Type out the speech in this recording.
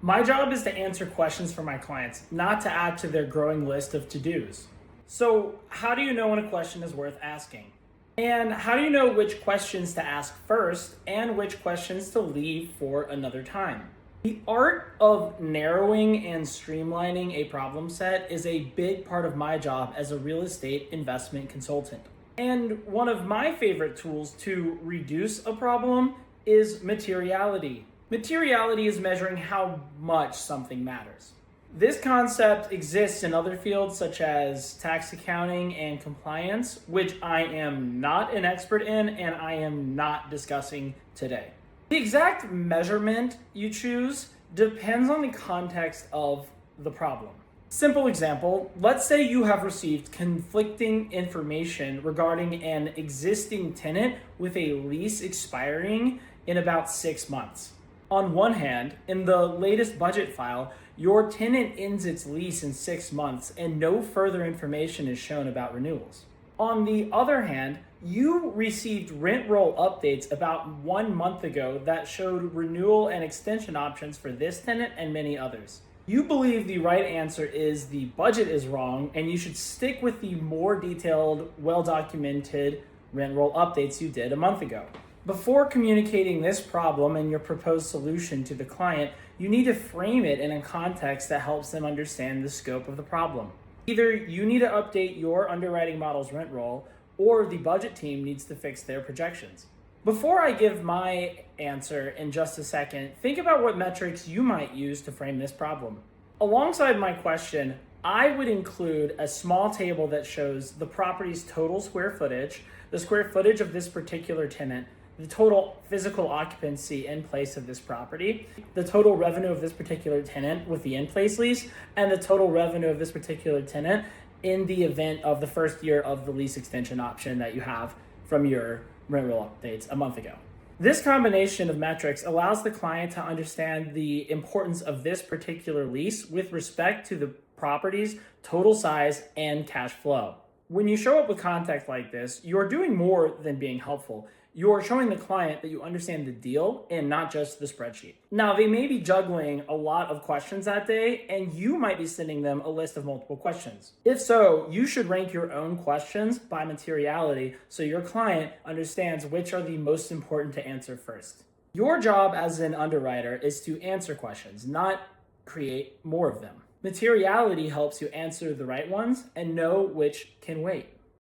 My job is to answer questions for my clients, not to add to their growing list of to-dos. So, how do you know when a question is worth asking? And how do you know which questions to ask first and which questions to leave for another time? The art of narrowing and streamlining a problem set is a big part of my job as a real estate investment consultant. And one of my favorite tools to reduce a problem is materiality. Materiality is measuring how much something matters. This concept exists in other fields such as tax accounting and compliance, which I am not an expert in and I am not discussing today. The exact measurement you choose depends on the context of the problem. Simple example, let's say you have received conflicting information regarding an existing tenant with a lease expiring in about 6 months. On one hand, in the latest budget file, your tenant ends its lease in 6 months and no further information is shown about renewals. On the other hand, you received rent roll updates about 1 month ago that showed renewal and extension options for this tenant and many others. You believe the right answer is the budget is wrong and you should stick with the more detailed, well-documented rent roll updates you did a month ago. Before communicating this problem and your proposed solution to the client, you need to frame it in a context that helps them understand the scope of the problem. Either you need to update your underwriting model's rent roll, or the budget team needs to fix their projections. Before I give my answer in just a second, think about what metrics you might use to frame this problem. Alongside my question, I would include a small table that shows the property's total square footage, the square footage of this particular tenant, the total physical occupancy in place of this property, the total revenue of this particular tenant with the in-place lease, and the total revenue of this particular tenant in the event of the first year of the lease extension option that you have from your rent roll updates a month ago. This combination of metrics allows the client to understand the importance of this particular lease with respect to the property's total size and cash flow. When you show up with context like this, you're doing more than being helpful. You're showing the client that you understand the deal and not just the spreadsheet. Now, they may be juggling a lot of questions that day, and you might be sending them a list of multiple questions. If so, you should rank your own questions by materiality so your client understands which are the most important to answer first. Your job as an underwriter is to answer questions, not create more of them. Materiality helps you answer the right ones and know which can wait.